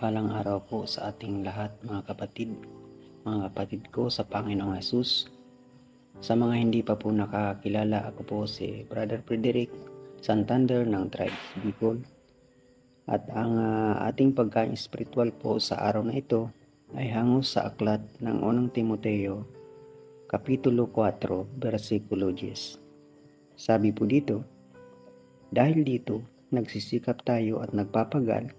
Mapagpalang araw po sa ating lahat mga kapatid ko sa Panginoong Hesus. Sa mga hindi pa po nakakilala, ako po si Brother Frederick Santander ng Tribe Bicol. At ang ating pagkain espiritual po sa araw na ito ay hango sa aklat ng 1 Timoteo, Kapitulo 4, versikulo 10. Sabi po dito, dahil dito, nagsisikap tayo at nagpapagal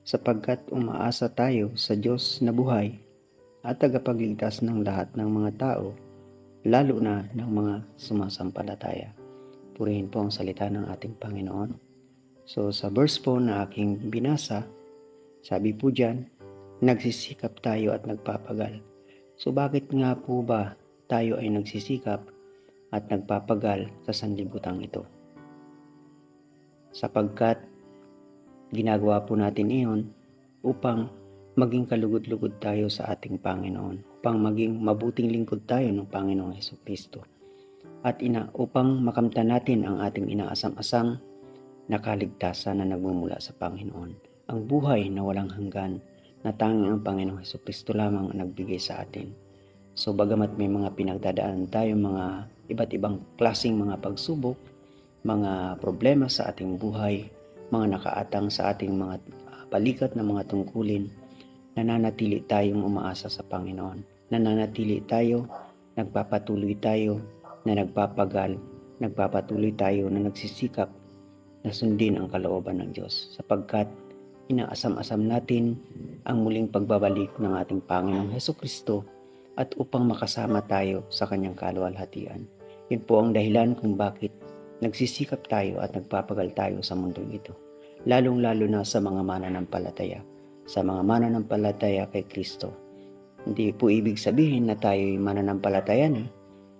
sapagkat umaasa tayo sa Diyos na buhay at tagapagligtas ng lahat ng mga tao, lalo na ng mga sumasampalataya. Purihin po ang salita ng ating Panginoon. So sa verse po na aking binasa, sabi po dyan, nagsisikap tayo at nagpapagal. So bakit nga po ba tayo ay nagsisikap at nagpapagal sa sanlibutan ito? Sapagkat ginagawa po natin iyon upang maging kalugod-lugod tayo sa ating Panginoon, upang maging mabuting lingkod tayo ng Panginoong Hesukristo, at upang makamtan natin ang ating inaasam-asam na kaligtasan na nagmumula sa Panginoon, ang buhay na walang hanggan na tanging ang Panginoong Hesukristo lamang ang nagbigay sa atin. So bagamat may mga pinagdadaanan tayo, mga iba't ibang klaseng mga pagsubok, mga problema sa ating buhay, mga nakaatang sa ating mga balikat na mga tungkulin, nananatili tayong umaasa sa Panginoon. Nananatili tayo, nagpapatuloy tayo na nagpapagal, nagpapatuloy tayo na nagsisikap na sundin ang kalooban ng Diyos, sapagkat inaasam-asam natin ang muling pagbabalik ng ating Panginoong Hesukristo at upang makasama tayo sa kanyang kaluwalhatian. Yun po ang dahilan kung bakit nagsisikap tayo at nagpapagal tayo sa mundong ito, lalong-lalo na sa mga mananampalataya, kay Kristo. Hindi po ibig sabihin na tayo'y mananampalataya na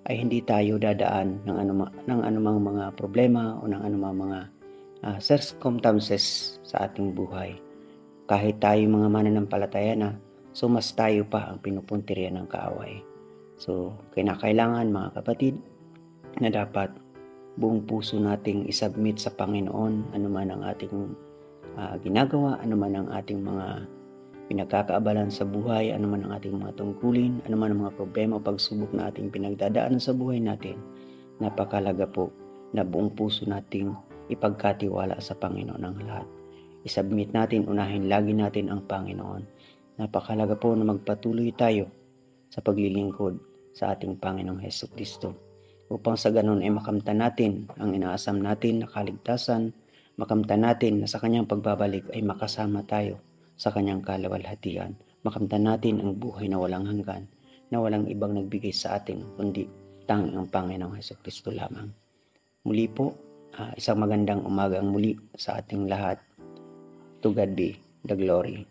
ay hindi tayo dadaan ng anumang mga problema o ng anumang mga circumstances sa ating buhay. Kahit tayo mga mananampalataya na, so mas tayo pa ang pinupuntirya ng kaaway. So kinakailangan mga kapatid na dapat buong puso nating isubmit sa Panginoon anuman ang ating ginagawa, anuman ang ating mga pinagkakaabalan sa buhay, anuman ang ating mga tungkulin, anuman ang mga problema o pagsubok na ating pinagdadaanan sa buhay natin. Napakalaga po na buong puso nating ipagkatiwala sa Panginoon ang lahat. Isubmit natin, unahin lagi natin ang Panginoon. Napakalaga po na magpatuloy tayo sa paglilingkod sa ating Panginoong Hesukristo, upang sa ganun ay makamtan natin ang inaasam natin na kaligtasan, makamtan natin na sa kanyang pagbabalik ay makasama tayo sa kanyang kaluwalhatian, makamtan natin ang buhay na walang hanggan, na walang ibang nagbigay sa atin kundi tanging ang Panginoong Hesukristo lamang. Muli po, isang magandang umaga ang muli sa ating lahat. To God be the glory.